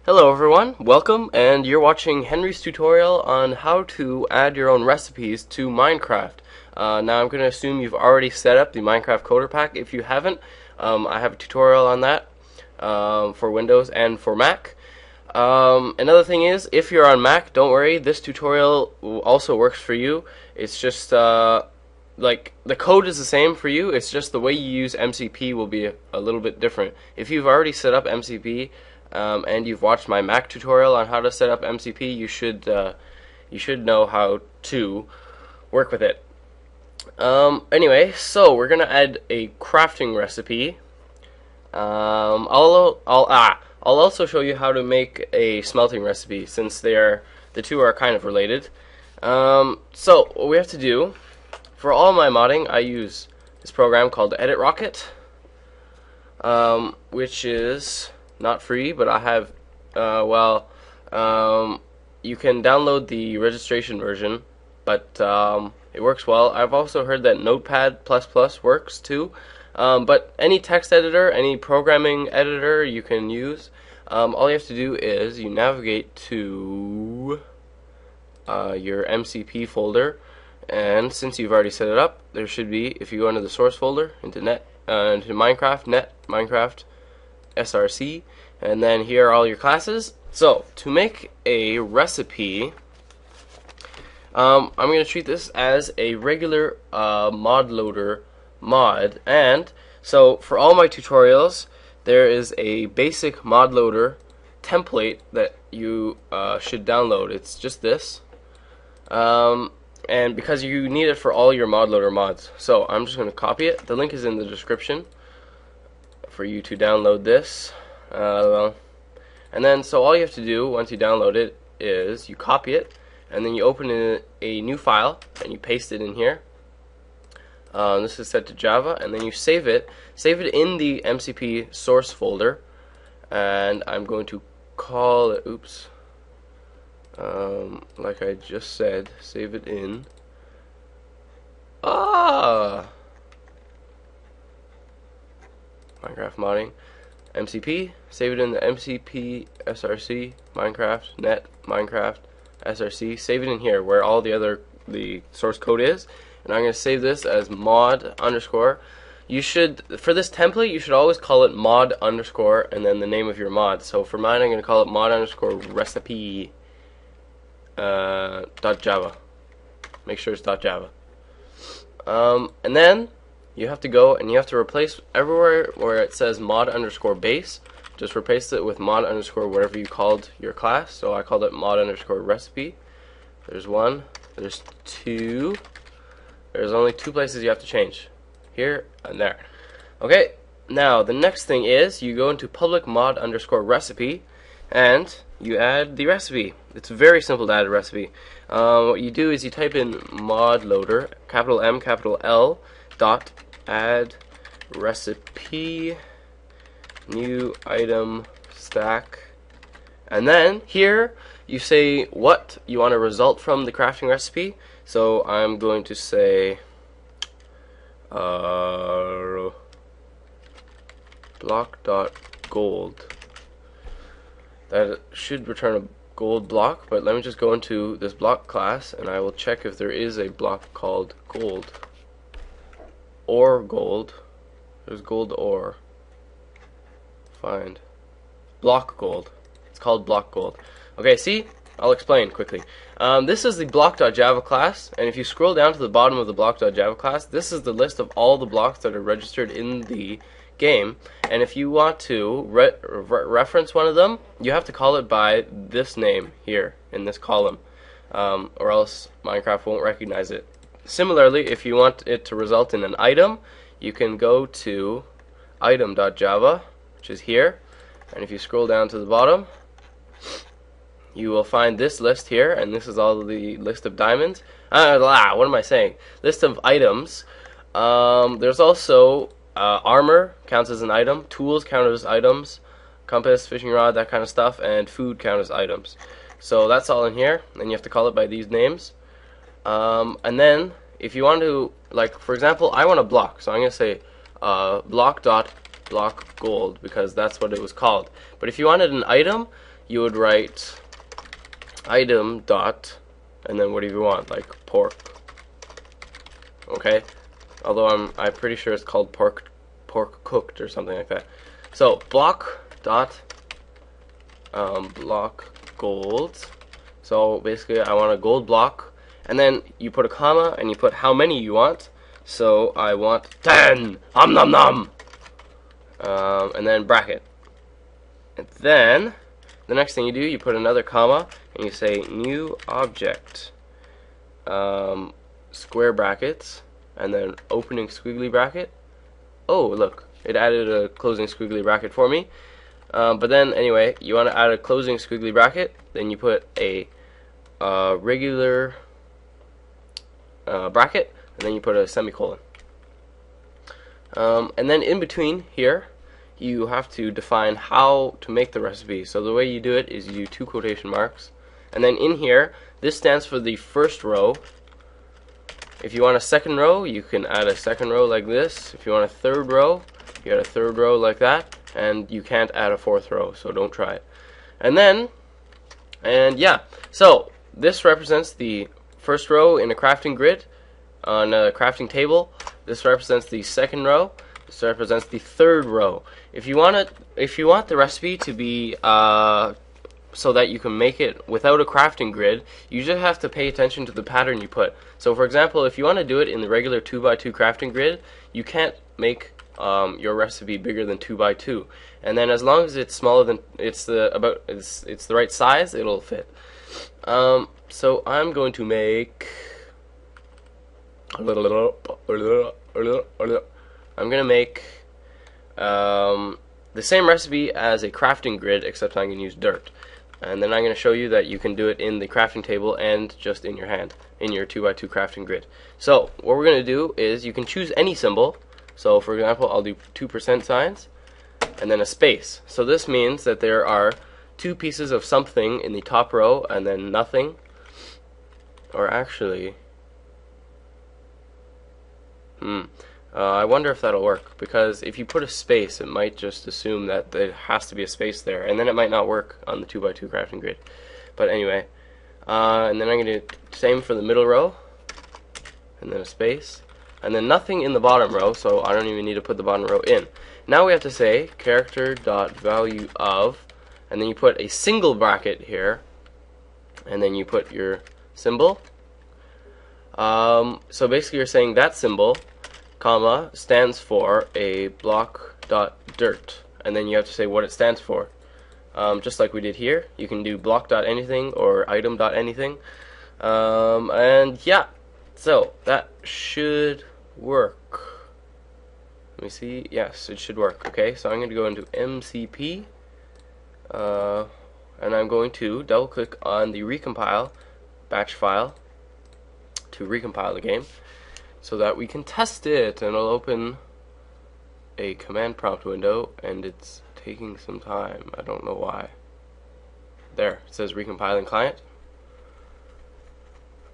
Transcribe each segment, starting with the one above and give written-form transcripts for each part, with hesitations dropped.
Hello everyone, welcome, and you're watching Henry's tutorial on how to add your own recipes to Minecraft. Now I'm going to assume you've already set up the Minecraft Coder Pack. If you haven't, I have a tutorial on that for Windows and for Mac. Another thing is, if you're on Mac, don't worry, this tutorial also works for you. It's just like the code is the same for you, it's just the way you use MCP will be a little bit different. If you've already set up MCP and you've watched my Mac tutorial on how to set up MCP, you should know how to work with it. Anyway, so we're gonna add a crafting recipe. I'll also show you how to make a smelting recipe, since the two are kind of related. So what we have to do for all my modding, I use this program called Edit Rocket, which is not free, but I have, you can download the registration version, but it works well. I've also heard that Notepad++ works too, but any text editor, any programming editor you can use. All you have to do is you navigate to your MCP folder, and since you've already set it up, there should be, if you go into the source folder, into Minecraft, SRC, and then here are all your classes. So to make a recipe, I'm going to treat this as a regular mod loader mod, and so for all my tutorials there is a basic mod loader template that you should download. It's just this, and because you need it for all your mod loader mods, so I'm just going to copy it. The link is in the description for you to download this. And then so all you have to do once you download it is you copy it, and then you open a new file and you paste it in here. This is set to Java, and then you save it in the MCP source folder, and I'm going to call it, like I just said, save it in Minecraft modding, MCP, save it in the MCP SRC, Minecraft, net, Minecraft, SRC, save it in here where all the source code is, and I'm going to save this as mod underscore. You should, for this template, you should always call it mod underscore and then the name of your mod. So for mine, I'm going to call it mod underscore recipe .java. Make sure it's .java. And then you have to go and you have to replace everywhere where it says mod underscore base, just replace it with mod underscore whatever you called your class. So I called it mod underscore recipe. There's one, there's two, there's only two places you have to change, here and there. Okay, now the next thing is you go into public mod underscore recipe and you add the recipe. It's very simple to add a recipe. What you do is you type in mod loader, capital M, capital L, dot add recipe, new item stack, and then here you say what you want to result from the crafting recipe. So I'm going to say block.gold. That should return a gold block, but let me just go into this block class and I will check if there is a block called gold. Or gold. There's gold ore. Find. Block gold. It's called block gold. Okay, see? I'll explain quickly. This is the block.java class, and if you scroll down to the bottom of the block.java class, this is the list of all the blocks that are registered in the game, and if you want to reference one of them, you have to call it by this name here in this column, or else Minecraft won't recognize it. Similarly, if you want it to result in an item, you can go to item.java, which is here, and if you scroll down to the bottom, you will find this list here, and this is all the list of diamonds. What am I saying? List of items. There's also armor counts as an item, tools count as items, compass, fishing rod, that kind of stuff, and food count as items. So that's all in here, and you have to call it by these names. And then if you want to, like for example, I want a block, so I'm going to say block gold because that's what it was called. But if you wanted an item, you would write item dot, and then whatever you want, like pork. Okay, although I'm pretty sure it's called pork cooked or something like that. So block dot block gold. So basically, I want a gold block, and then you put a comma and you put how many you want. So I want 10. Nom nom. And then bracket. And then the next thing you do, you put another comma and you say new object, square brackets, and then opening squiggly bracket. Oh, look, it added a closing squiggly bracket for me. But then anyway, you want to add a closing squiggly bracket, then you put a regular bracket, and then you put a semicolon. And then in between here, you have to define how to make the recipe. So the way you do it is you do 2 quotation marks, and then in here, this stands for the first row. If you want a second row, you can add a second row like this. If you want a third row, you add a third row like that, and you can't add a fourth row, so don't try it. And yeah, so this represents the first row in a crafting grid on a crafting table. This represents the second row. This represents the third row. If you want the recipe to be so that you can make it without a crafting grid, you just have to pay attention to the pattern you put. So for example, if you want to do it in the regular 2x2 crafting grid, you can't make your recipe bigger than 2x2. And then as long as it's smaller than it's the right size, it'll fit. So I'm going to make I'm gonna make the same recipe as a crafting grid, except I'm gonna use dirt. And then I'm going to show you that you can do it in the crafting table and just in your hand, in your 2x2 crafting grid. So what we're going to do is you can choose any symbol. So for example, I'll do 2% signs and then a space. So this means that there are 2 pieces of something in the top row and then nothing. Or actually, I wonder if that'll work, because if you put a space, it might just assume that there has to be a space there, and then it might not work on the 2x2 crafting grid. But anyway, and then I'm going to do the same for the middle row, and then a space, and then nothing in the bottom row, so I don't even need to put the bottom row in. Now we have to say character.value of, and then you put a single bracket here, and then you put your symbol. So basically you're saying that symbol, comma, stands for a block.dirt, and then you have to say what it stands for. Just like we did here, you can do block.anything or item.anything. And yeah, so that should work. Let me see. Yes, it should work. Okay, so I'm going to go into MCP, and I'm going to double click on the recompile batch file to recompile the game, so that we can test it, and it'll open a command prompt window, and it's taking some time. I don't know why. There, it says recompiling client.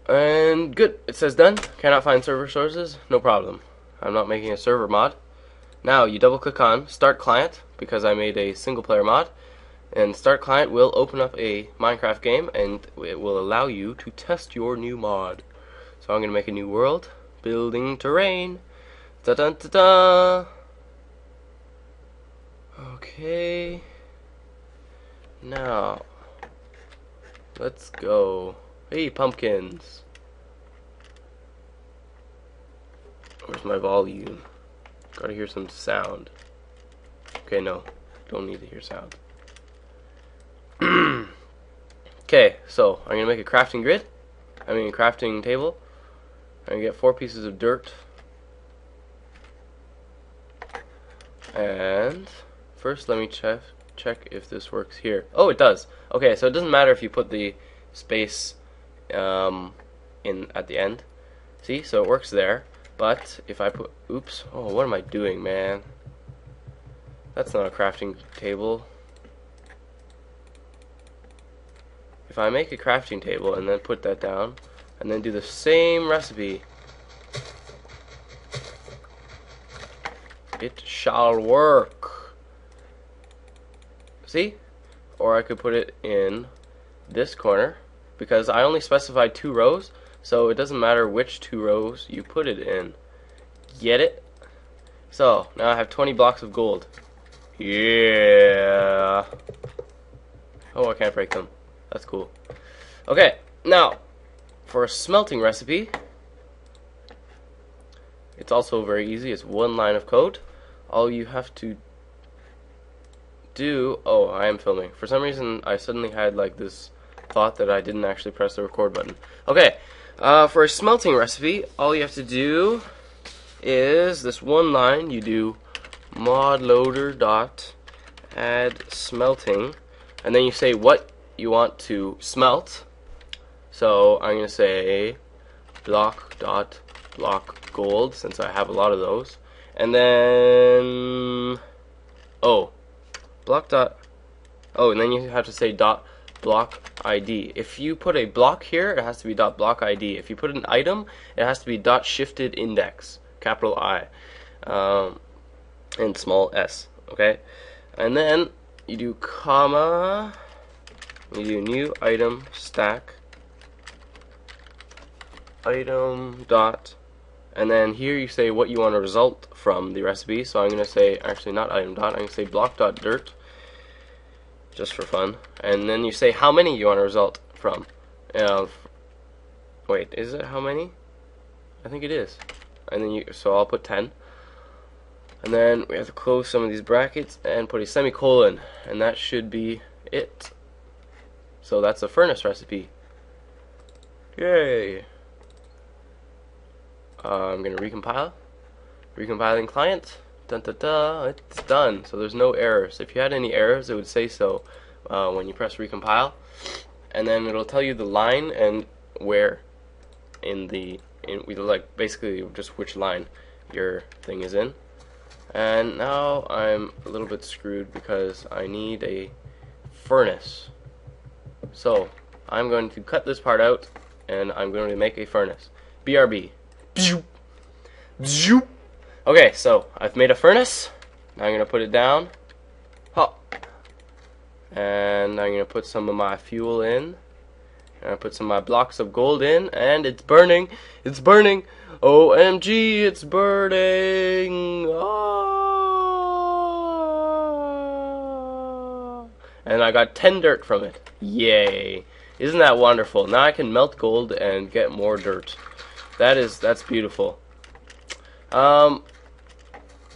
And good, it says done. Cannot find server sources. No problem. I'm not making a server mod. Now you double click on start client, because I made a single player mod, and start client will open up a Minecraft game, and it will allow you to test your new mod. So I'm going to make a new world. Building terrain. Da da da da. Okay. Now, let's go. Hey, pumpkins. Where's my volume? Gotta hear some sound. Okay, no. Don't need to hear sound. Okay, so I'm going to make a crafting grid. I mean, a crafting table. I'm going to get 4 pieces of dirt. And first let me check if this works here. Oh, it does. Okay, so it doesn't matter if you put the space in at the end. See, so it works there. But if I put, oops, oh, what am I doing, man? That's not a crafting table. If I make a crafting table and then put that down, and then do the same recipe, it shall work. See? or I could put it in this corner, because I only specified 2 rows, so it doesn't matter which 2 rows you put it in. Get it? So now I have 20 blocks of gold. Yeah. Oh, I can't break them. That's cool. Okay, now for a smelting recipe, it's also very easy. It's 1 line of code. All you have to do... Oh, I am filming. For some reason, I suddenly had like this thought that I didn't actually press the record button. Okay, for a smelting recipe, all you have to do is this 1 line. You do mod loader dot add smelting, and then you say what you want to smelt. So I'm gonna say block dot block gold, since I have a lot of those, and then block dot and then you have to say dot block ID. If you put a block here, it has to be dot block ID. If you put an item, it has to be dot shifted index, capital I, and small s. Okay, and then you do comma, you do new item stack item dot, and then here you say what you want to result from the recipe. So I'm going to say, actually not item dot, I'm going to say block dot dirt, just for fun. And then you say how many you want to result from. Wait, is it how many? I think it is. And then so I'll put 10. And then we have to close some of these brackets and put a semicolon, and that should be it. So that's a furnace recipe. Yay! I'm gonna recompile. Recompiling client. Dun, dun, dun. It's done. So there's no errors. If you had any errors, it would say so when you press recompile, and then it'll tell you the line and where like basically just which line your thing is in. And now I'm a little bit screwed because I need a furnace. So I'm going to cut this part out, and I'm going to make a furnace. BRB. Okay, so I've made a furnace. Now I'm going to put it down. And I'm going to put some of my fuel in. And I put some of my blocks of gold in, and it's burning. It's burning. OMG, it's burning. Ah. And I got 10 dirt from it. Yay. Isn't that wonderful? Now I can melt gold and get more dirt. That's beautiful.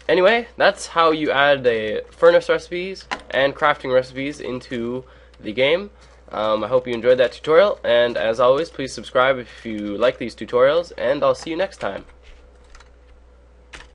Anyway, that's how you add furnace recipes and crafting recipes into the game. I hope you enjoyed that tutorial, and as always, please subscribe if you like these tutorials, and I'll see you next time.